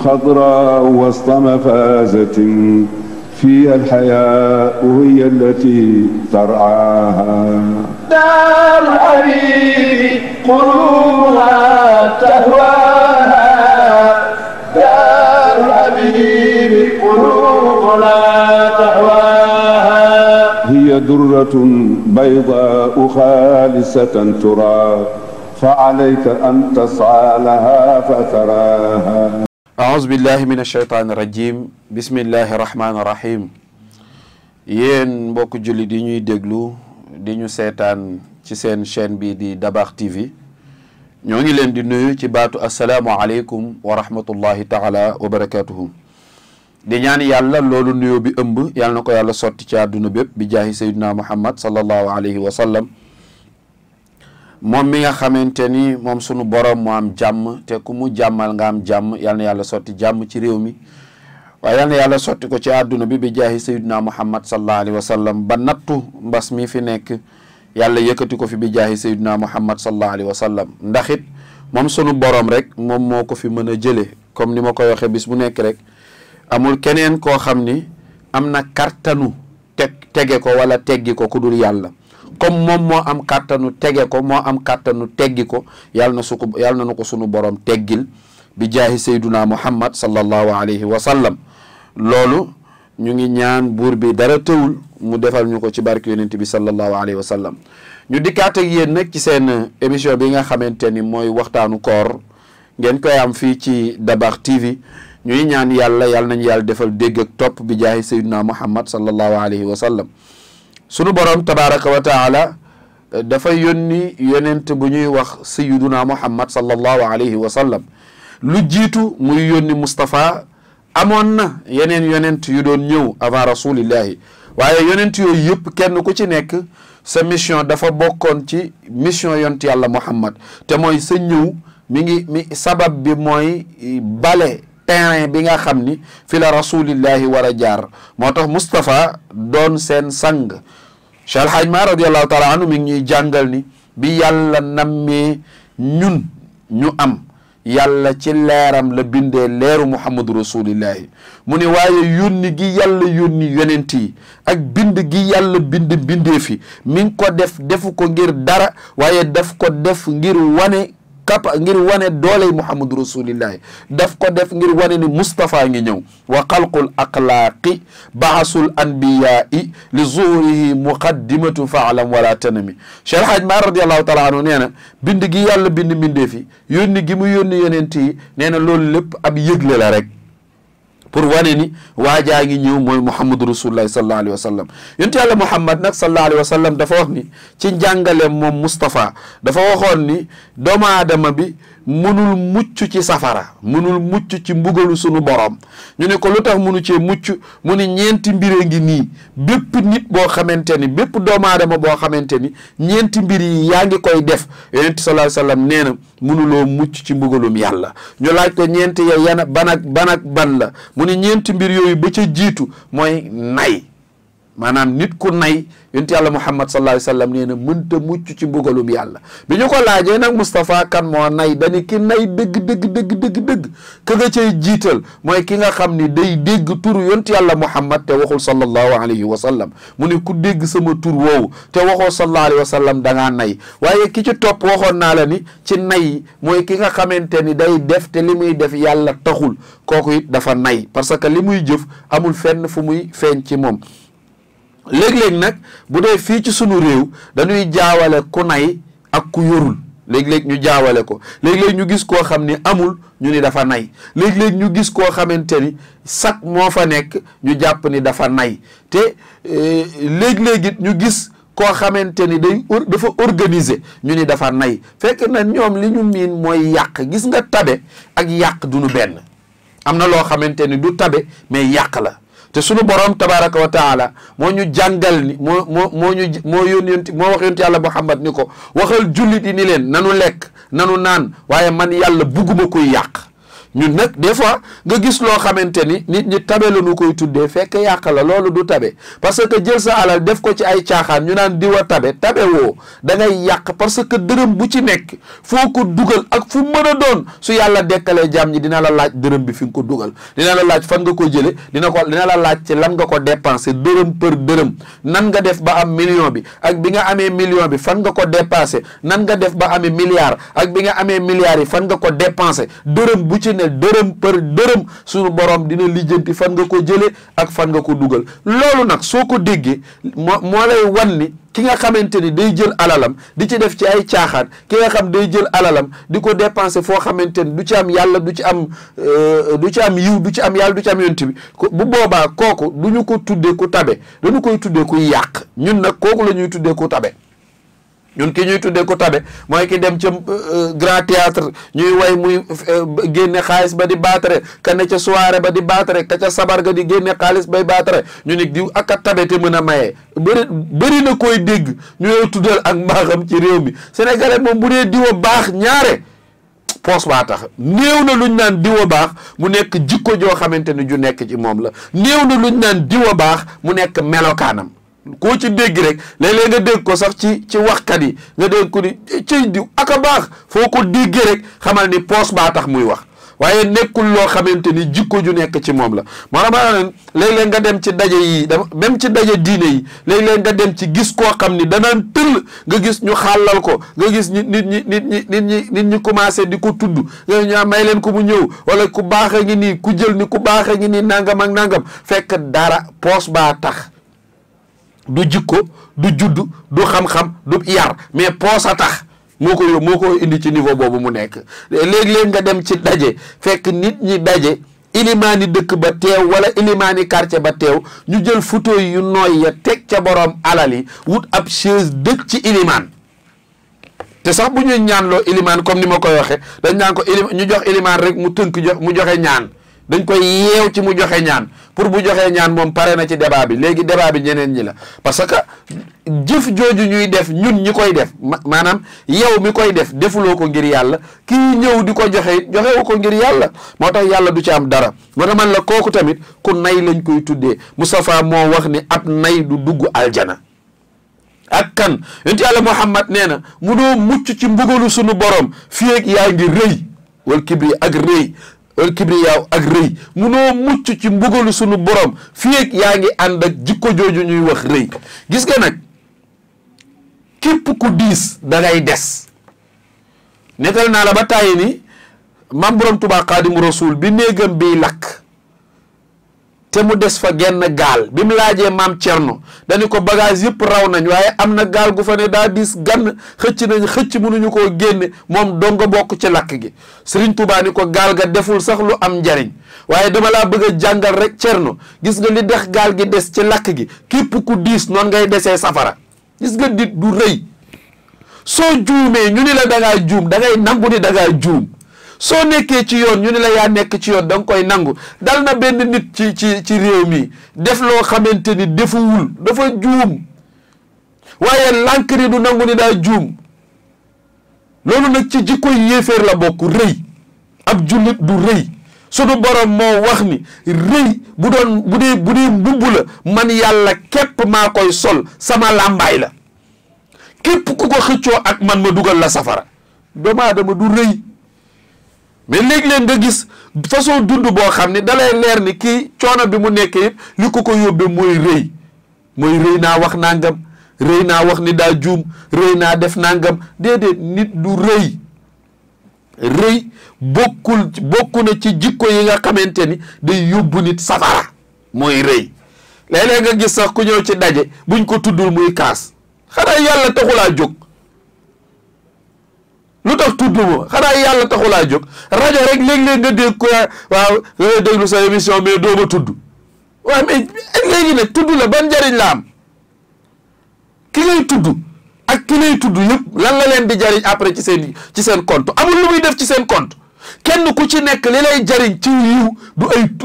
خضراء وسط مفازة فيها الحياة هي التي ترعاها. دار الحبيب قلوبها تهواها، دار الحبيب قلوبنا تهواها. هي درة بيضاء خالصة ترى فعليك أن تسعى لها فتراها. أعوذ بالله من الشيطان الرجيم بسم الله الرحمن الرحيم. yéen mbokk julli di ñuy déglu di ñu seetaan ci seen chaîne bi di Dabakh TV ñoo ngi leen di nuyu ci baatu assalaamu aleykum wa rahmatullahi taala wa barakatuhu. di ñaan yàlla loolu nuyoo bi ëmb yàlla na ko yàlla sotti ci àdduna bépp bi jaahi sayyidina Muhammad sallallahu alayhi wa sallam, moom mi nga xamante ni moom sunu borom mu am jàmm te ku mu jàmmal nga am jàmm. yal na yàlla sotti jàmm ci réew mi waaye yal na yàlla sotti ko ci àdduna bi bi jaahi sayyidina Muhammad sallallahu alayhi wa sallam, ba nattu mbas mi fi nekk yàlla yëkkati ko fi bi jaahi sayyidina Muhammad sallallahu alayhi wa sallam. ndax it moom sunu borom rek moom moo ko fi mën a jëlee, comme ni ma koy waxee bis bu nekk rek amul keneen koo xam ni am na kartanu tege ko wala teggi ko ku dul yàlla. comme moom moo am kàttanu tege ko moo am kàttanu teggi ko yàlla na ko sunu borom teggil bi jaahi sayduna Muhammad sallallahu alayhi wa sallam. loolu ñu ngi ñaan buur bi dara tëwul mu defal ñu ko ci barke yonent bi sallallahu alayhi wa sallam. ñu dikkaat ak yéen nag ci seen émission bi nga xamante ni mooy waxtaanu koor, ngeen koy am fii ci Dabakh TV. ñuy ñaan yàlla nañu yàlla defal dégg ak topp bi jaahi sayduna Muhammad sallallahu alayhi wa sallam. sunu borom tabaraka wa taala dafa yónni yonent bu ñuy wax sayyiduna Muhammad sallallahu alayhi wa sallam. lu jiitu muy yónni Moustapha amoon na yeneen yonent yu doon ñëw avant rasulillahi, waaye yonent yooyu yëpp kenn ku ci nekk sa mission dafa bokkoon ci mission yonent yàlla Muhammad, te mooy sa ñëw mi sabab bi mooy bale terrain bi nga xam ni fi la rasulillahi war a jaar. moo tax Moustapha doon seen sang. Cheikh Alhaaj Ma radiallahu taala anhu mi ngi ñuy jàngal ni bi yàlla nammee ñun ñu am, yàlla ci leeram la bindee leeru muhammadu rasulillahi. mu ne waaye yónni gi yàlla yónni yonent yi ak bind gi yàlla bind bindee fi mi ngi ko defu ko ngir dara, waaye daf ko def ngir wane dooley muhammadu rasulillahi. daf ko def ngir wane ni Moustapha ngi ñëw. wa xalqul axlaaqi baasul anbiyaai li zuhurihi muqaddimatu faalam wala tanami. Cheikh Alhaaj Ma radiallahu taala anhu nee na bind gi yàlla bind mbindee fi yónni gi mu yónni yonent yi nee na loolu lépp ab yëgle la rek pour wane ni waajaa ngi ñëw mooy muhammadu rasulullahi sallallahu alayhi wa sallam. yonent yàlla muhammad nag sallallahu alayhi wa sallam dafa wax ni ci njàngaleem moom Moustapha dafa waxoon ni doomu aadama bi munul mucc ci safara, munul mucc ci mbugalu sunu borom. ñu ne ko lu tax munu cee mucc? mu ni ñeenti mbir ngi nii. bépp nit boo xamante ni bépp doomu aadama boo xamante ni ñeenti mbir yi yaa ngi koy def, yonent sallallahu alayhi wa sallam nee na munuloo mucc ci mbugalum yàlla. ñu laaj ko ñeenti ya yana ban la mu ni ñeenti mbir yooyu ba ca jiitu mooy nay. maanaam nit ku nay, yonent yàlla Muhammad sallallahu alayhi wa sallam nee na mënta mucc ci mbugalum yàlla. bi ñu ko laajee nag Moustapha kan moo nay, dani ki nay dëgg ka nga cay jiital mooy ki nga xam ni day dégg tur yonent yàlla Muhammad te waxul sallallahu alayhi wa sallam. mu ne ku dégg sama tur woowu te waxoo sallallahu alayhi wa sallam da ngaa nay. waaye ki ci topp waxoon naa la ni ci nay mooy ki nga xamante ni day def te li muy def yàlla taxul, kooku it dafa nay parce que li muy jëf amul fenn fu muy feeñ ci moom. léeg-léeg nag bu dee fii ci sunu réew dañuy jaawale ku nay ak ku yorul. léeg-léeg ñu jaawale ko. léeg-léeg ñu gis koo xam ni amul ñu ni dafa nay. léeg-léeg ñu gis koo xamante ni sax moo fa nekk ñu jàpp ni dafa nay. te léeg-léeg it ñu gis koo xamante ni dafa organiser ñu ni dafa nay. fekk na ñoom li ñu miin mooy yàq. gis nga tabe ak yàq duñu benn. am na loo xamante ni du tabe mais yàq la. te sunu borom tabaraka wa taala moo ñu jàngal ni moo wax yonent yàlla Muhammad ni ko waxal jullit yi ni leen nanu lekk nanu naan waaye man yàlla bugguma koy yàq. ñun nag des fois nga gis loo xamante ni nit ñi tabe la ñu koy tuddee fekk yàq la loolu du tabe parce que jël sa alal def ko ci ay caaxaan ñu naan diwa tabe woo da ngay yàq parce que dërëm bu ci nekk foo ko dugal ak fu mën a doon su yàlla dekkalee jàmm ñi dina la laaj dërëm bi fi nga ko dugal dina la laaj fan nga ko jële dina la laaj ci lan nga ko dépensé dërëm për dërëm nan nga def ba am million bi ak bi nga amee million bi fan nga ko dépensé nan nga def ba amee milliard ak bi nga amee milliards yi fan nga ko dépensé dërëm bu ci ne dërëm për dërëm suñu borom dina lijjanti fan nga ko jëlee ak fan nga ko dugal loolu nag soo ko déggee moo lay wan ni ki nga xamante ni day jël alalam di ci def ci ay caaxaan ki nga xam day jël alalam di ko dépenser foo xamante ni du ci am yàlla du ci am yiw du ci am yàlla du ci am yonent bi bu boobaa kooku du ñu ko tuddee ku tabe dañu koy tuddee ku yàq ñun nag kooku la ñuy tuddee ku tabe ñun ki ñuy tuddee ko tabe mooy ki dem ca grand théâtre ñuy way muy génne xaalis ba di baatare ka ne ca soirée ba di baatare ka ca sabar ga di génne xaalis bay baatare ñu ne diw ak a tabe te mën a maye bëri na koy dégg ñu lay tuddal ak mbaaxam ci réew mi sénégalais moom bu dee diwa baax ñaare poos baa tax néew na luñ naan diwa baax mu nekk jikko joo xamante ni ju nekk ci moom la néew na luñ naan diwa baax mu nekk melokaanam koo ci dégg rek léeg-léeg nga dégg ko sax ci waxkat yi nga dégg ko ni cëy diw aka baax foo ko déggee rek xamal ni poos baa tax muy wax waaye nekkul loo xamante ni jikko ju nekk ci moom la maanaam léeg-léeg nga dem ci daje yi même ci daje diine yi léeg-léeg nga dem ci gis koo xam ni danaan tëll nga gis ñu xàllal ko nga gis nit ñi commencé di ko tudd nga ñu may leen ko mu ñëw wala ku baax a ngi nii ku jël ni ku baax a ngi nii nangam ak nangam fekk dara poos baa tax du jikko du judd du xam-xam du yar mais poos a tax moo ko indi ci niveau boobu mu nekk léeg-léeg nga dem ci daje fekk nit ñi daje ilimaani dëkk ba teew wala ilimaani quartier ba teew ñu jël photo yu nooy ya teg ca borom alal yi wut ab chaise dëkk ci ilimaan te sax bu ñuy ñaanloo ilimaan comme ni ma koy waxe dañ naan ko ñu jox ilimaan rek mu tënk mu joxe ñaan dañ koy yeew ci mu joxe ñaan pour bu joxee ñaan moom pare na ci débat bi léegi débat bi ñeneen ñi la parce que jëf jooju ñuy def ñun ñi koy def maanaam yow mi koy def defuloo ko ngir yàlla kii ñëw di ko joxewu ko ngir yàlla moo tax yàlla du ci am dara moo tax man la kooku tamit ku nay lañ koy tuddee Moustapha moo wax ni ab nay du dugg aljana ak kan yonent yàlla Muhammad nee na mu doo mucc ci mbugalu sunu borom fii ak yaa ngi rëy wal kibri ak rëy wal kibriyaaw ak rëy munoo mucc ci mbugalu sunu borom fii ak yaa ngi ànd ak jikko jooju ñuy wax rëy gis nga nag képp ku diis da ngay des nekkal naa la ba tàyyi ni maam borom Tuubaa Xaadimu Rasuul bi néegam biy lakk te mu des fa genn gaal bi mu laajee maam Cerno dañu ko bagage yëpp raw nañ waaye am na gaal gu fa ne daa diis gann xëcc mënuñu koo génne moom donga bokk ci lakk gi Sëriñ Tuubaa ni ko gaal ga deful sax lu am njariñ waaye dama laa bëgg a jàngal rek Cerno gis nga li dex gaal gi des ci lakk gi képp ku diis noonu ngay desee safara gis nga dit du rëy soo juumee ñu ni la dangaa juum da ngay nangu ni dangaa juum soo nekkee ci yoon ñu ne la yaa nekk ci yoon da nga koy nangu dal na benn nit ci réew mi def loo xamante ni defuwul dafa juum waaye lànk ni du nangu ni daa juum loolu nag ci jikkoy yéeféer la bokk rëy ab jullit du rëy sunu borom moo wax ni rëy bu dee mbubb la man yàlla képp maa koy sol sama làmbaay la képp ku ko xëccoo ak man ma dugal la safara doomu aadama du rëy mais léeg-léeg nga gis façon dund boo xam ne dalay leer ni kii coono bi mu nekk yëpp li ko yóbbee mooy rëy naa wax nangam rëy naa wax ni daa juum rëy naa def nangam déedéet nit du rëy bokku na ci jikko yi nga xamante ni day yóbbu nit safara mooy rëy léeg-léeg nga gis sax ku ñëw ci daje buñ ko tuddul muy kaas xanaa yàlla taxulaa jóg lu tax tudd ma xanaa yàlla taxulaa jóg rajo rek léeg-léeg nga dégg ko waaw nga déglu sa émission mais doo ma tudd waaw mais léegi nag tudd la ban njariñ la am ki ngay tudd ak ki lay tudd yëpp lan la leen di jariñ après ci seen compte amul lu muy def ci seen compte kenn ku ci nekk li lay jariñ ci yiw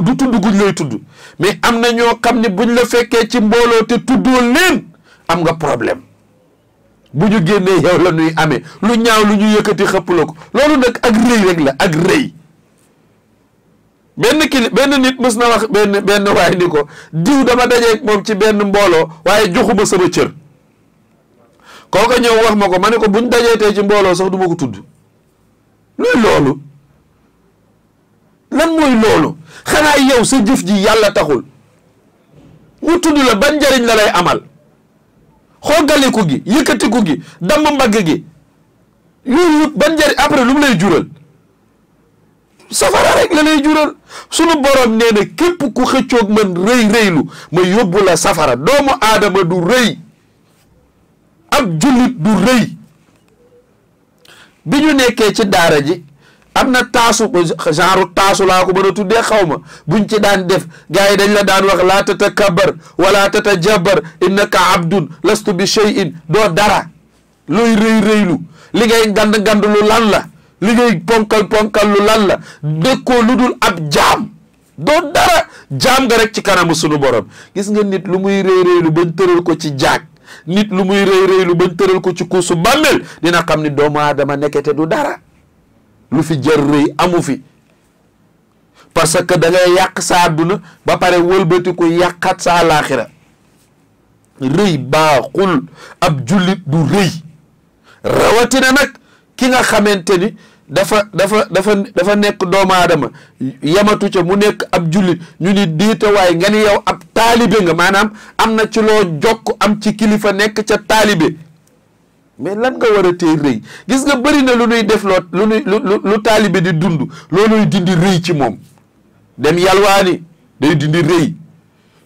du tudd guñ lay tudd mais am na ñoo xam ne buñ la fekkee ci mbooloo te tuddoo leen am nga problème bu ñu génnee yow la ñuy amee lu ñaaw lu ñu yëkkati xëpp la ko loolu nag ak rëy rek la ak rëy benn nit mës na wax benn waay ni ko diw dama dajeeg moom ci benn mbooloo waaye joxuma sama cër kooka ñëw wax ma ko ma ne ko buñ dajeetee ci mbooloo sax du ma ko tudd luy loolu lan mooy loolu xanaa yow sa jëf ji yàlla taxul mu tudd la ban njariñ la lay amal xoogaliku gi yëkkatiku gi damm mbagg gi yooyu yëpp ban njariñ après lu mu lay jural safara rek la lay jural sunu borom nee na képp ku xëccoog man rëylu ma yóbbu la safara doomu aadama du rëy ab jullit du rëy bi ñu nekkee ci daara ji am na taasu genre taasu laa ko mën a tuddee xaw ma buñ ci daan def gars yi dañ la daan wax laa tatakabbar wala tatajabbar innaka abdun lastu bi shay'in doo dara looy rëylu li ngay ngand lu lan la li ngay ponkal lu lan la dëkkoo lu dul ab jaam doo dara jaam nga rek ci kanamu sunu borom gis nga nit lu muy rëylu bañ tëral ko ci jaag nit lu muy rëylu bañ tëral ko ci kuusu bàmmeel dina xam ni doomu aadama nekkete du dara lu fi jër rëy amu fi parce que da ngay yàq sa àdduna ba pare wëlbatiku yàqat sa àllaaxira rëy baaxul ab jullit du rëy rawatina nag ki nga xamante ni dafa nekk doomu aadama yamatu ca mu nekk ab jullit ñu ni diita waaye nga ni yow ab taalibe nga maanaam am na ci loo jokk am ci kilifa nekk ca taalibe mais lan nga war a tey rëy gis nga bëri na lu nuy def lu taalibe di dund looluy dindi rëy ci moom dem yalwaani day dindi rëy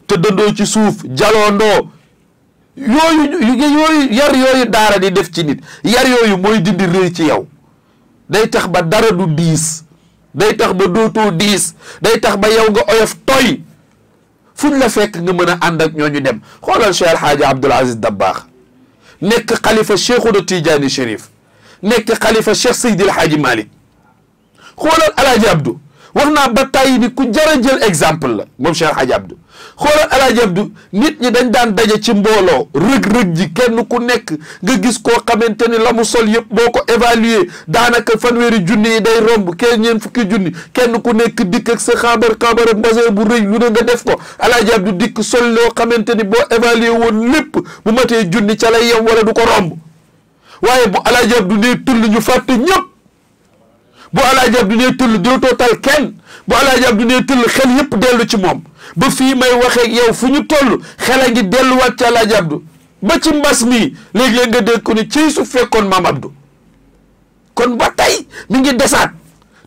te dëndoo ci suuf jaloondoo yooyu yar yooyu daara di def ci nit yar yooyu mooy dindi rëy ci yow day tax ba dara du diis day tax ba dootoo diis day tax ba yow nga oyof toy fuñ la fekk nga mën a ànd ak ñooñu dem xoolal Cheikh El Hadji Abdoul Aziz Dabakh nekk xalifa Cheikhouna Tidiane Chérif nekk xalifa Cheikh Seydi El Hadji Malick xoolal Alaaji Abdou wax naa ba tàyyi ni ku jar a jël exemple la moom Cheikh El Hadji Abdou xoolal Alaaji Abdou nit ñi dañ daan daje ci mbooloo rëg-rëg ji kenn ku nekk nga gis koo xamante ni la mu sol yëpp boo ko évaluer daanaka fanweeri junni yi day romb kenn ñeen fukki junni kenn ku nekk dikk ak sa xabar mbase bu rëy lu ne nga def ko Alaaji Abdou dikk sol loo xamante ni boo évaluer woon lépp bu matee junni ca lay yem wala du ko romb waaye bu Alaaji Abdou nee tull ñu fàtte ñëpp bu Alaaji Abdou nee tull dootoo tal kenn bu Alaaji Abdou nee tull xel yëpp dellu ci moom ba fii may waxee yow fu ñu toll xel a ngi delluwaat ci Alaaji Abdou ba ci mbas mii léegi-léeg nga dégg ko ni ci su fekkoon maam Abdou kon ba tey mi ngi desaat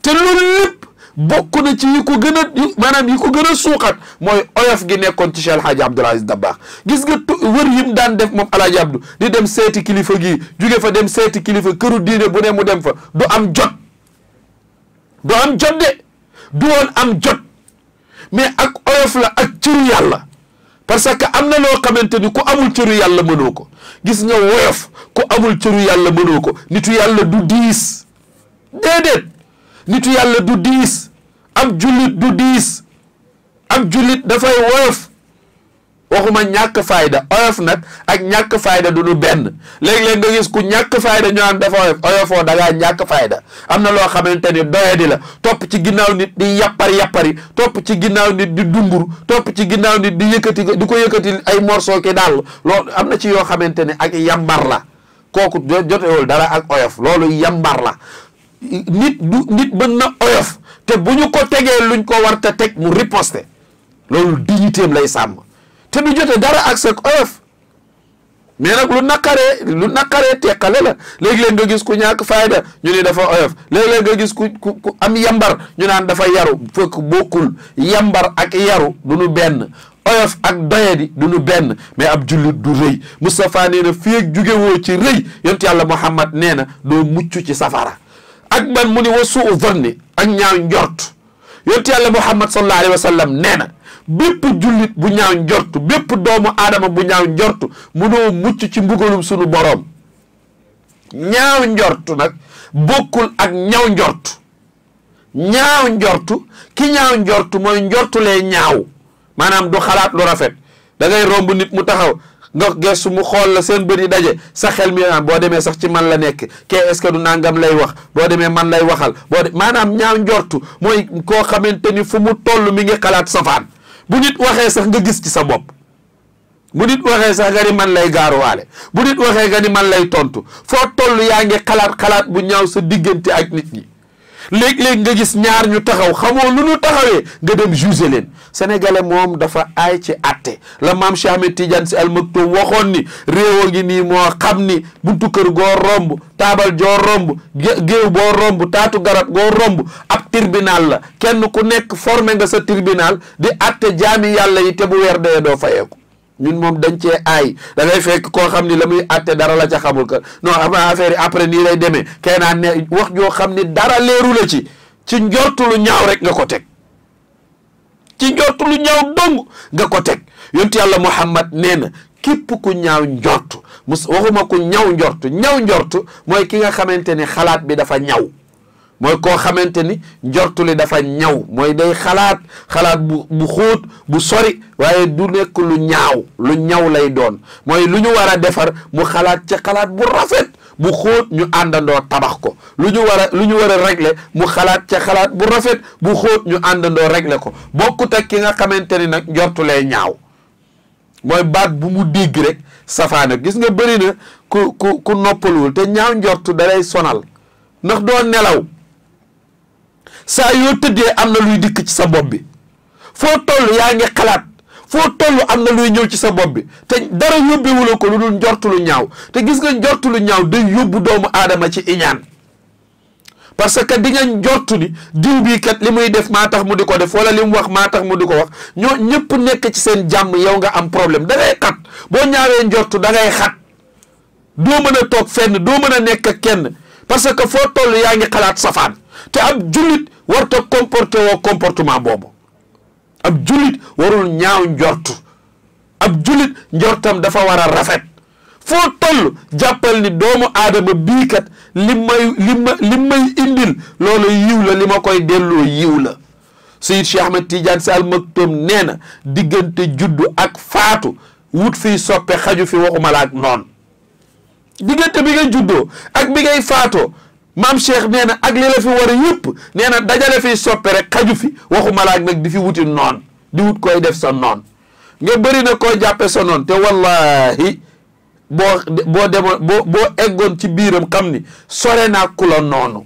te loolu lépp bokk na ci yi ko gën a maanaam yi ko gën a suuxat mooy oyof gi nekkoon ci Cheikh El Hadji Abdoul Aziz Dabakh gis nga wër yim daan def moom Alaaji Abdou di dem seeti kilifa gii jóge fa dem seeti kilifa këru diine bu ne mu dem fa du am jot de du woon am jot mais ak oyof la ak cëru yàlla parce que am na loo xamante ni ku amul cëru yàlla mënoo ko gis nga woyof ku amul cëru yàlla mënoo ko nitu yàlla du diis déedéet nitu yàlla du diis ab jullit du diis ab jullit dafay woyof waxuma ñàkk fayda oyof nag ak ñàkk fayda du nu benn léeg-léeg nga gis ku ñàkk fayda ñu naan dafa oyofoo da ngaa ñàkk fayda am na loo xamante ni doyadi la topp ci ginnaaw nit di yappari topp ci ginnaaw nit di dungur topp ci ginnaaw nit di ko yëkkati ay morceau ki daal loolu am na ci yoo xamante ne ak yambar la kooku jotewul dara ak oyof loolu yambar la nit mën na oyof te bu ñu ko tegee luñ ko war te teg mu riposte loolu dignitéem lay sàmm te du jote dara ak sa oyof mais nag lu naqaree teqale la léeg-léeg nga gis ku ñàkk fayda ñu ne dafa oyof léeg-léeg nga gis ku am yambar ñu naan dafa yaru fekk bokkul yambar ak yaru du nu benn oyof ak doyadi du nu benn mais ab jullit du rëy Moustapha nee na fii ak jugewoo ci rëy yonent yàlla Muhammad nee na doo mucc ci safara ak ban mu ni wa suu zanni ak ñaaw njort yonent yàlla Muhammad sallallahu alayhi wa sallam nee na bépp jullit bu ñaaw njort bépp doomu aadama bu ñaaw njort munoo mucc ci mbugalum sunu boroom ñaaw njort nag bokkul ak ñaaw njort ñaaw njortu ki ñaaw njortu mooy njortulee ñaaw maanaam du xalaat lu rafet da ngay romb nit mu taxaw nga gestu mu xool la seen bët yi daje sa xel mi boo demee sax ci man la nekk kee est-ce que du nangam lay wax boo demee man lay waxal maanaam ñaaw njortu mooy koo xamante ni fu mu toll mi ngi xalaat safaan bu nit waxee sax nga gis ci sa bopp bu nit waxee sax nga ni man lay gaaruwaale bu nit waxee nga ni man lay tontu foo toll yaa ngi xalaat bu ñaaw sa diggante ak nit ñi léeg-léeg nga gis ñaar ñu taxaw xamoo lu ñu taxawee nga dem juger leen sénégalais moom dafa aay ci àtte la maam Cheikh Ahmed Tidiane Sy Al Maktoum waxoon ni réew ngi nii moo xam ni buntu kër goo romb taabal joo romb géew boo romb taatu garab goo romb ab tribunal la kenn ku nekk formé nga sa tribunal di àtte jaami yàlla yi te bu weer dee doo fayeeku ñun moom dañ cee aay da ngay fekk koo xam ni la muy àtte dara la ca xamul ka non affaire yi après nii lay demee kay naa ne wax joo xam ni dara leeru la ci njortu lu ñaaw rek nga ko teg ci njortu lu ñaaw dong nga ko teg yontu yàlla Muhammad nee na képp ku ñaaw njortu waxuma ku ñaw njortu mooy ki nga xamante ni xalaat bi dafa ñaw mooy koo xamante ni njortu li dafa ñaw mooy day xalaat bu xóot bu sori waaye du nekk lu ñaw lay doon mooy lu ñu war a defar mu xalaat ci xalaat bu rafet bu xóot ñu àndandoo tabax ko lu ñu war a régler mu xalaat ca xalaat bu rafet bu xóot ñu àndandoo régler ko bokkut ak ki nga xamante ni nag njortu lay ñaaw mooy baat bu mu dégg rek safaana gis nga bëri na ku noppaluwul te ñaaw njortu da lay sonal ndax doo nelaw saa yoo tëddee am na luy dikk ci sa bopp bi foo toll yaa ngi xalaat foo toll am na luy ñëw ci sa bopp bi te dara yóbbewula ko lu dul njortu lu ñaaw te gis nga njortu lu ñaaw day yóbbu doomu aadama ci iñaan parce que di nga njortu ni diw bii kat li muy def maa tax mu di ko def wala li mu wax maa tax mu di ko wax ñoo ñëpp nekk ci seen jàmm yow nga am problème da ngay xat boo ñaawee njortu da ngay xat doo mën a toog fenn doo mën a nekk ak kenn parce que foo toll yaa ngi xalaat safaan te ab jullit warta comporté woo comportement boobu ab jullit warul ñaaw njortu ab jullit njortam dafa war a rafet foo toll jàppal ni doomu aadama bii kat li may indil loolu yiw la li ma koy delloo yiw la Seydi Cheikh Ahmed Tidiane Sy Al Maktoum nee na diggante juddu ak faatu wut fii soppe xaju fi waxuma la ak noonu diggante bi ngay juddoo ak bi ngay faatoo maam Cheikh nee na ak li la fi war a yëpp nee na dajale fi soppe rek xaju fi waxuma la ak nag di fi wuti noon di wut koy def sa noon nga bëri na koo jàppe sa noon te wallahi boo demoon boo eggoon ci biiram xam ni sore naa ku la noonu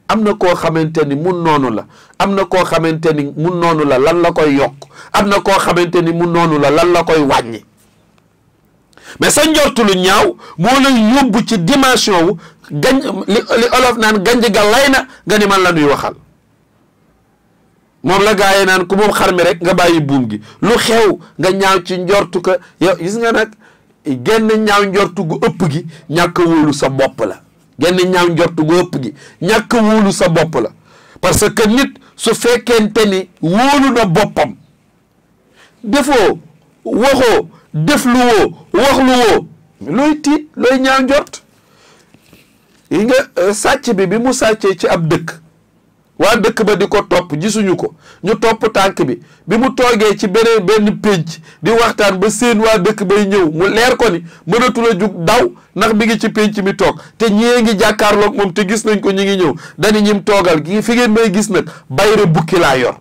am na koo xamante ni mun noonu la am na koo xamante ni mun noonu la lan la koy yokk am na koo xamante ni mun noonu la lan la koy wàññi mais sa njortu lu ñaaw moo lay yóbbu ci dimension wu li olof naan ganj ga lay na nga ni man la nuy waxal moom la gaa yi naan ku moom xar mi rek nga bàyyi buum gi lu xew nga ñaaw ci njortu ka yow gis nga nag genn ñaaw njortu gu ëpp gi ñàkk a wóolu sa bopp la genn ñaaw njortu gu ëpp gi ñàkk a wóolu sa bopp la parce que nit su fekkente ni wóolu na boppam defoo waxoo def lu woo wax lu woo looy tiit looy ñaaw njort yi nga sàcc bi mu sàccee ci ab dëkk waa dëkk ba di ko topp gisuñu ko ñu topp tànk bi mu toogee ci benn pénc di waxtaan ba seen waa dëkk bay ñëw mu leer ko ni mënatul a jug daw ndax mi ngi ci pénc mi toog te ñee ngi jàkkaarloog moom te gis nañ ko ñu ngi ñëw dani ñim toogal gi fi ngeen may gis nag bayre bukki laa yor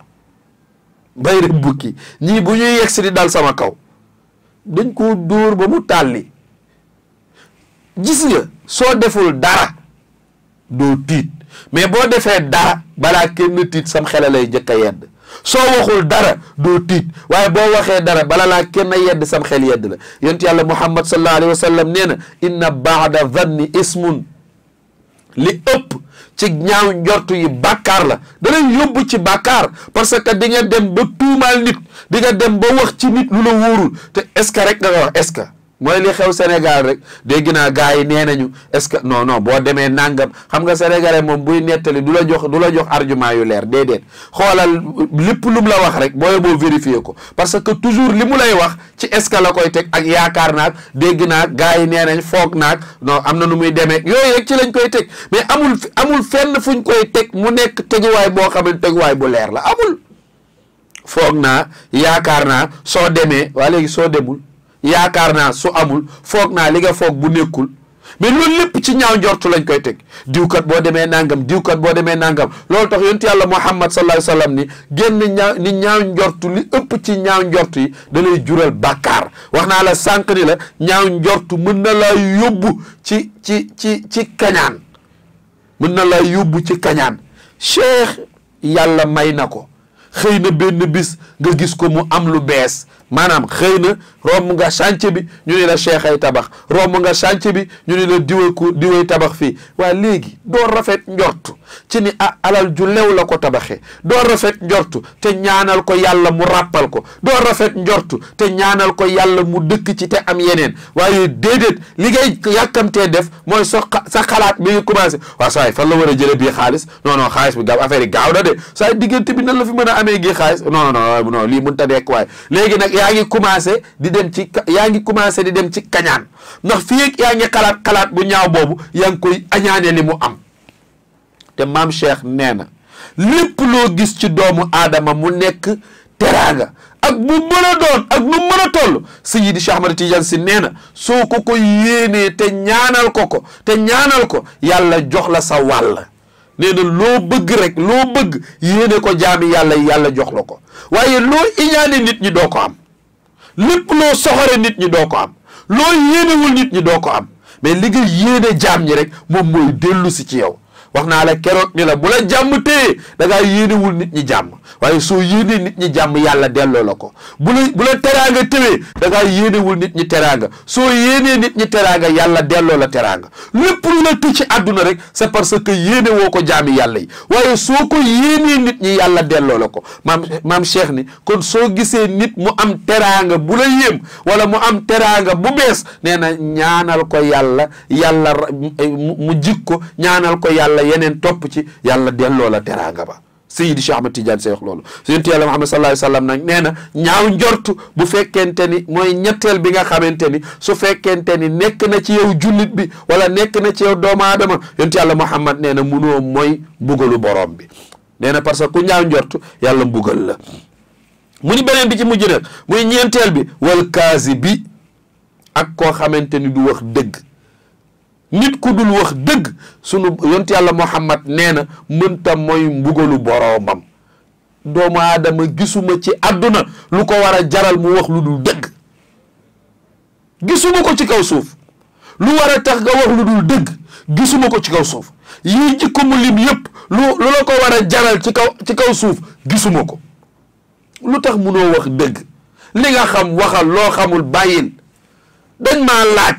bayre bukki ñii bu ñuy yegsi di dal sama kaw dañ ko dóor ba mu tàlli gis nga soo deful dara doo tiit mais boo defee dara balaa kenn tiit sam xel lay jëkk a yedd soo waxul dara doo tiit waaye boo waxee dara bala laa kenn yedd sam xel yedd la yonent yàlla Muhammad sallallahu alayhi wa sallam nee na inna baada dhanni ismun li ëpp ci ñaaw njortu yi bàkkaar la da lay yóbbu ci bàkkaar parce que di nga dem ba tuumaal nit di nga dem ba wax ci nit lu la wóorul te est-ce que rek nga wax est-ce que mooy li xew Sénégal rek dégg naa gars yi nee nañu est-ce que non boo demee nangam xam nga sénégalais moom buy nettali du la jox argument yu leer déedéet xoolal lépp lu mu la wax rek booy boo vérifier ko parce que toujours li mu lay wax ci est-ce que la koy teg ak yaakaar naag dégg naag gars yi nee nañ foog naag non am na nu muy demee yooyu rek ci lañ koy teg mais amul fenn fuñ koy teg mu nekk teguwaay boo xam ne teguwaay bu leer la amul foog naa yaakaar naa soo demee waa léegi soo demul yaakaar naa su amul foog naa li nga foog bu nekkul mais loolu lépp ci ñaaw njortu lañ koy teg diwkat boo demee nangam diwkat boo demee nangam loolu tax yonent yàlla Muhammad sallallahu alayhi wa sallam ni génn ñaaw njortu li ëpp ci ñaaw njortu yi da lay jural bàkkaar wax naa la sànq ni la ñaaw njortu mën na laa yóbbu ci kañaan mën na laa yóbbu ci kañaan cheikh yàlla may na ko xëy na benn bis nga gis ko mu am lu bees maanaam xëy na romb nga chantier bi ñu ne la cheikh ay tabax romb nga chantier bi ñu ne la diway tabax fii waa léegi doo rafet njortu ci ni alal ju lew la ko tabaxee doo rafet njortu te ñaanal ko yàlla mu ràppal ko doo rafet njortu te ñaanal ko yàlla mu dëkk ci te am yeneen waaye déedéet li ngay yàkkamtee def mooy sa xalaat bi ngi commencé waaw saa yi fan la war a jële bii xaalis non xaalis bi gaaw affaire yi gaaw na de saa diggante bi nan la fi mën a amee gi xaalis non lii mënut a nekk waaye léegi nag yaa ngi commencé di dem ci kañaan ndax fii yaa ngi xalaat bu ñaaw boobu yaa ngi koy añaane li mu am te maam Cheikh nee na lépp loo gis ci doomu aadama mu nekk teraanga ak bu mën a doon ak nu mën a toll Seydi Cheikh Ahmad Tidiane Sy nee na soo ko yéenee te ñaanal ko yàlla jox la sa wàll nee na loo bëgg rek loo bëgg yéene ko jaami yàlla jox la ko waaye loo iñaane nit ñi doo ko am lépp loo soxore nit ñi doo ko am loo yéenewul nit ñi doo ko am mais li nga yéene jaam ñi rek moom mooy dellu si ci yow wax naa la keroog ni la bu la jàmm téye da ngaa yéenewul nit ñi jàmm waaye soo yéenee nit ñi jàmm yàlla delloo la ko bu la teraanga téwee da ngaa yéenewul nit ñi teraanga soo yéenee nit ñi teraanga yàlla delloo la teraanga lépp lu la tëj ci àdduna rek c'est parce que yéene woo ko jaami yàlla yi waaye soo ko yéenee nit ñi yàlla delloo la ko maam Cheikh ni kon soo gisee nit mu am teraanga bu la yéem wala mu am teraanga bu bees nee na ñaanal ko yàlla mu jik ko ñaanal ko yàlla yeneen topp ci yàlla delloo la teraanga ba Seydi Cheikh Ahmad Tidiane Sy wax loolu Yonent Yàlla Muhammad sallallahu alayhi wa sallam nag nee na ñaaw njortu bu fekkente ni mooy ñetteel bi nga xamante ni su fekkente ni nekk na ci yow jullit bi wala nekk na ci yow doomu aadama Yonent Yàlla Muhammad nee na munoo mooy mbugalu borom bi nee na parce que ku ñaaw njortu yàlla mbugal la mu ni beneen bi ci mujj nag muy ñeenteel bi wal kaasi bi ak koo xamante ni du wax dëgg nit ku dul wax dëgg sunu yonent yàlla Muhammad nee na mënta mooy mbugalu boroomam doomu aadama gisuma ci àdduna lu ko war a jaral mu wax lu dul dëgg gisuma ko ci kaw suuf lu war a tax nga wax lu dul dëgg gisuma ko ci kaw suuf yii jikko mu lim yëpp lu la ko war a jaral ci kaw suuf gisuma ko lu tax munoo wax dëgg li nga xam waxal loo xamul bàyyil dañ maa laaj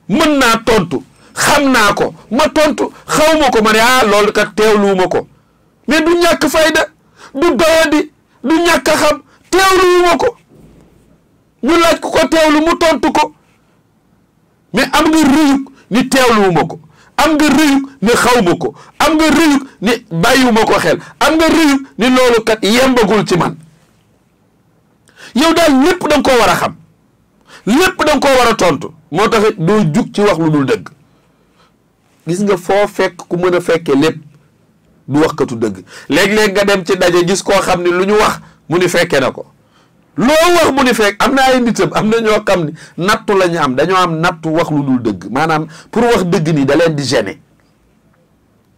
mën naa tontu xam naa ko ma tontu xaw ma ko ma ne loolu kat teewluwuma ko mais du ñàkk fayda du doyadi du ñàkk a xam teewluwuma ko ñu laaj ko teewlu mu tontu ko mais am nga rëyug ni teewluwuma ko am nga rëyug ni xaw ma ko am nga rëyug ni bàyyiwuma ko xel am nga rëyug ni loolu kat yembagul ci man yow daal lépp da nga koo war a xam lépp da nga koo war a tontu moo tax doo jug ci wax lu dul dëgg gis nga foo fekk ku mën a fekkee lépp du waxkatu dëgg léeg-léeg nga dem ci daje gis koo xam ne lu ñu wax mu ni fekke na ko loo wax mu ni fekk am na ay nitam am na ñoo xam ni nattu la ñu am dañoo am nattu wax lu dul dëgg maanaam pour wax dëgg nii da leen di gêner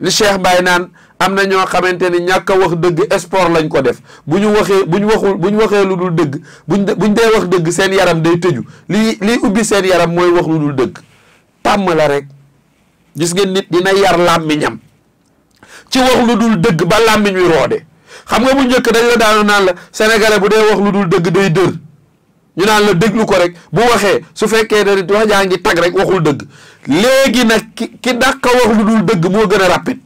li Cheikh Baye naan am na ñoo xamante ni ñàkk a wax dëgg sport lañ ko def bu ñu waxee lu dul dëgg buñ dee wax dëgg seen yaram day tëju lii ubbi seen yaram mooy wax lu dul dëgg tàmm la rek gis ngeen nit dina yar làmmiñam ci wax lu dul dëgg ba làmmiñ wi roode xam nga bu njëkk dañ la daanu naan la sénégalais bu dee wax lu dul dëgg day dër ñu naan la déglu ko rek bu waxee su fekkee ne wax jaa ngi tag rek waxul dëgg léegi nag ki dàqa wax lu dul dëgg moo gën a rapide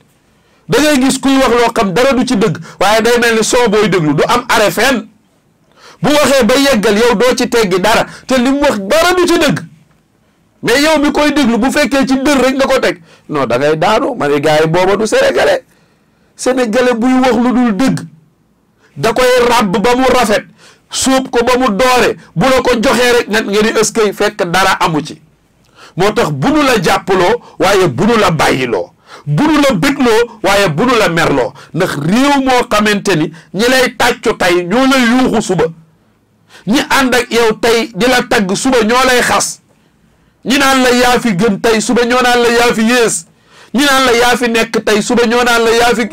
da ngay gis kuy wax loo xam dara du ci dëgg waaye day mel ni soo booy déglu du am arrêt fenn bu waxee ba yeggal yow doo ci teggi dara te li mu wax dara du ci dëgg mais yow mi koy déglu bu fekkee ci dër rek nga ko teg non da ngay daanu ma ne gars yi booba du sénégalais buy wax lu dul dëgg da koy ràbb ba mu rafet suub ko ba mu doore bu la ko joxee rek nga ni ëskay fekk dara amu ci moo tax bu nu la jàppaloo waaye bu nu la bàyyiloo bu nu la bégloo waaye bu nu la merloo ndax réew moo xamante ni ñi lay tàccu tey ñoo lay yuuxu suba ñi ànd ak yow tey di la tagg suba ñoo lay xas ñi naan la yaa fi gën tey suba ñoo naan la yaa fi yées ñi naan la yaa fi nekk tey suba ñoo naan la yaa fi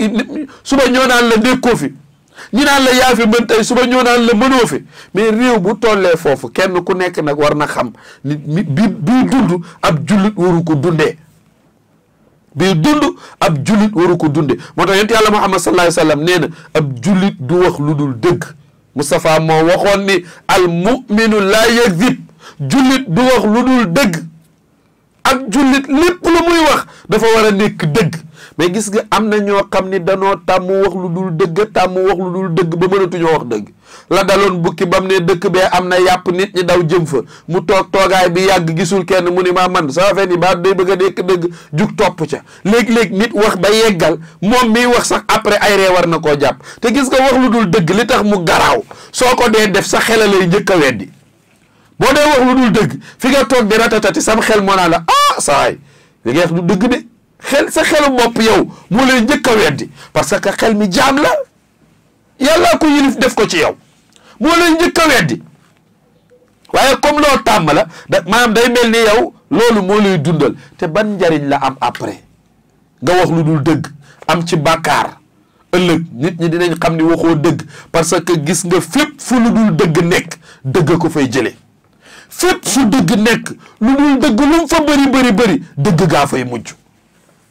suba ñoo naan la nekkoo fi ñi naan la yaa fi mën tey suba ñoo naan la mënoo fi mais réew bu tollee foofu kenn ku nekk nag war na xam nit bii dund ab jullit waru ko dundee bii dund ab jullit waru ko dundee moo tax yonent yàlla Muhammad sallallahu alayhi wa sallam nee na ab jullit du wax lu dul dëgg Moustapha moo waxoon ni al muminu laa yakzib jullit du wax lu dul dëgg ak jullit lépp lu muy wax dafa war a nekk dëgg mais gis nga am na ñoo xam ni danoo tàmm wax lu dul dëgg tàmm wax lu dul dëgg ba mënatuñoo wax dëgg la daloon bukki bam ne dëkk bee am na yàpp nit ñi daw jëm fa mu toog toogaay bi yàgg gisul kenn mu ni maa man sa fen yi ba day bëgg a nekk dëgg jug topp ca léeg-léeg nit wax ba yeggal moom miy wax sax après ay ree war na koo jàpp te gis nga wax lu dul dëgg li tax mu garaaw soo ko dee def sa xela lay njëkk a weddi boo dee wax lu dul dëgg fi nga toog di ratatati sam xel moo naa la ah saay li nga wax du dëgg de xel sa xelu bopp yow moo lay njëkk a weddi parce que xel mi jaam la yàlla ko yilif def ko ci yow moo lay njëkk a weddi waaye comme loo tàmm la da maanaam day mel ni yow loolu moo lay dundal te ban njariñ la am après nga wax lu dul dëgg am ci bàkkaar ëllëg nit ñi dinañ xam ni waxoo dëgg parce que gis nga fépp fu lu dul dëgg nekk dëgg ko fay jële fépp fu dëgg nekk lu dul dëgg lu mu fa bëri dëgg gaa fay mujj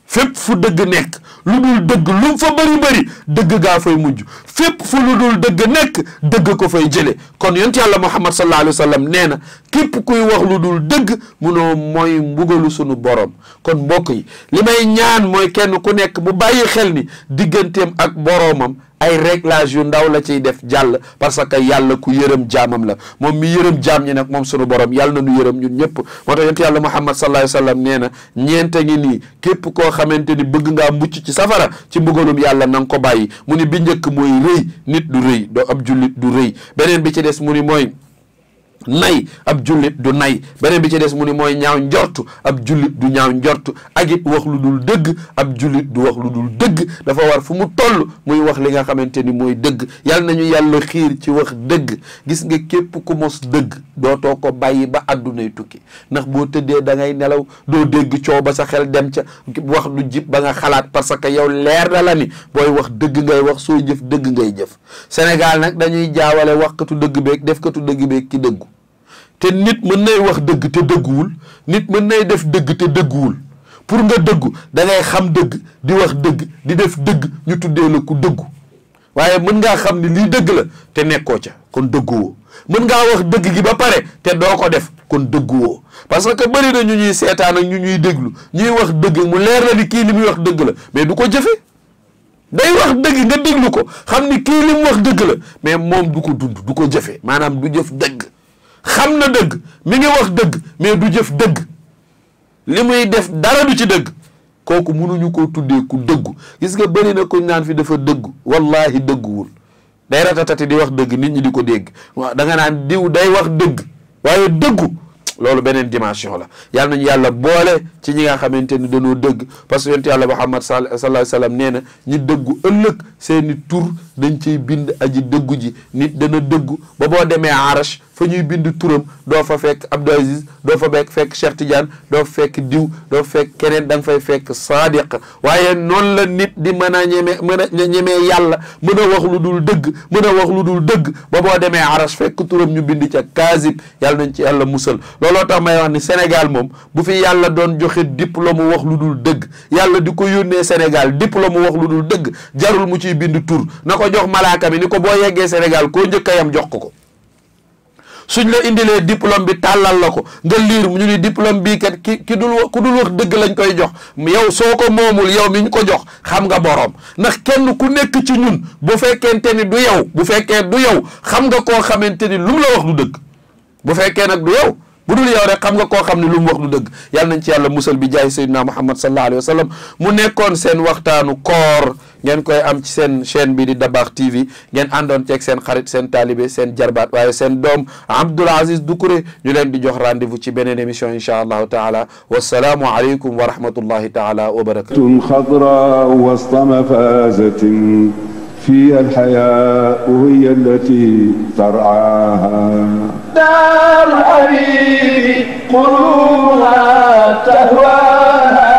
fépp fu dëgg nekk lu dul dëgg lu mu fa bëri dëgg gaa fay mujj fépp fu lu dul dëgg nekk dëgg ko fay jële kon yonent yàlla Muhammad sallallahu alayhi wa sallam nee na képp kuy wax lu dul dëgg munoo mooy mbugalu sunu borom kon mbokk yi li may ñaan mooy kenn ku nekk bu bàyyi xel ni digganteem ak boromam ay réglage yu ndaw la ciy def jàll parce que yàlla ku yërëm jaamam la moom mi yërëm jaam ñi nag moom sunu borom yàlla na nu yërëm ñun ñëpp moo tax yonent yàlla Muhammad sallallahu alayhi wa sallam nee na ñeente ngi nii képp koo xamante ni bëgg ngaa mucc ci safara ci mbugalum yàlla na nga ko bàyyi mu ni bi njëkk mooy rëy nit du rëy doo ab jullit du rëy beneen bi ci des mu ni mooy nay ab jullit du nay beneen bi ci des mu ni mooy ñaaw njortu ab jullit du ñaaw njortu ak it wax lu dul dëgg ab jullit du wax lu dul dëgg dafa war fu mu toll muy wax li nga xamante ni mooy dëgg yàlla nañu yàlla xiir ci wax dëgg gis nga képp ku mos dëgg dootoo ko bàyyi ba àddunay tukki ndax boo tëddee da ngay nelaw doo dégg coow ba sa xel dem ca wax du jib ba nga xalaat parce que yow leer na la ni booy wax dëgg ngay wax sooy jëf dëgg ngay jëf Sénégal nag dañuy jaawale waxkatu dëgg beeg defkatu dëgg beeg ki dëggu te nit mën nay wax dëgg te dëgguwul nit mën nay def dëgg te dëgguwul pour nga dëggu da ngay xam dëgg di wax dëgg di def dëgg ñu tuddee la ku dëggu waaye mën ngaa xam ni lii dëgg la te nekkoo ca kon dëgguwoo mën ngaa wax dëgg gi ba pare te doo ko def kon dëgguwoo parce que bëri na ñu ñuy seetaan ak ñu ñuy déglu ñuy wax dëgg mu leer la ni kii li muy wax dëgg la mais du ko jëfe day wax dëgg nga déglu ko xam ni kii li mu wax dëgg la mais moom du ko dund du ko jëfe maanaam du jëf dëgg xam na dëgg mi ngi wax dëgg mais du jëf dëgg li muy def dara du ci dëgg kooku mënuñu ko tuddee ku dëggu gis nga bëri na ko naan fi dafa dëggu wallahi dëgguwul day ratatati di wax dëgg nit ñi di ko dégg waaw da nga naan diw day wax dëgg waaye dëggu loolu beneen dimension la yàlla nañu yàlla boole ci ñi nga xamante ni dañoo dëgg parce que yonent yàlla Muhammad sallallahu alayhi wa sallam nee na ñi dëggu ëllëg seeni tur dañ ciy bind aji dëggu ji nit dana dëggu ba boo demee arash fa ñuy bind turam doo fa fekk Abdou Aziz doo fa fekk Cheikh Tidiane doo fa fekk diw doo fa fekk keneen da nga fay fekk sadiq waaye noonu la nit di mën a ñemee yàlla mën a wax lu dul dëgg mën a wax lu dul dëgg ba boo demee arash fekk turam ñu bind ca kaazib yàlla nañ ci yàlla musal looloo tax may wax ni Sénégal moom bu fi yàlla doon joxe diplôme wax lu dul dëgg yàlla di ko yónnee Sénégal diplôme wax lu dul dëgg jarul mu ciy bind tur na ko jox malaaka mi ni ko boo yeggee Sénégal koo njëkk a yam jox ko suñ la indilee diplôme bi tàllal la ko nga liir ñu ni diplôme bii kat ku dul wax dëgg lañ koy jox yow soo ko moomul yow mi ñu ko jox xam nga boroom ndax kenn ku nekk ci ñun bu fekkente ni du yow bu fekkee du yow xam nga koo xamante ni lu mu la wax du dëgg bu fekkee nag du yow bu dul yow rek xam nga koo xam ne lu mu wax du dëgg yàlla nañ ci yàlla musal bi jaay Seydina Muhammad sallallahu alayhi wa sallam mu nekkoon seen waxtaanu koor ngeen koy am ci seen chaîne bi di Dabakh TV ngeen àndoon ceeg seen xarit seen taalibe seen jarbaat waaye seen doom Abdoul Aziz Doucouré ñu leen di jox rendez-vous ci beneen émission insha allahu taala wassalaamu aleykum wa rahmatullahi taala wa barakatuh خضراء وسط مفازة فيها الحياء هي التي ترعاها. دار الحبيب قلوبها تهواها،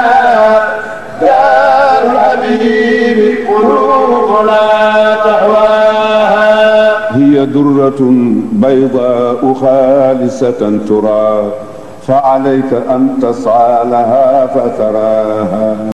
دار الحبيب قلوبنا تهواها. هي درة بيضاء خالصة ترى، فعليك أن تسعى لها فتراها.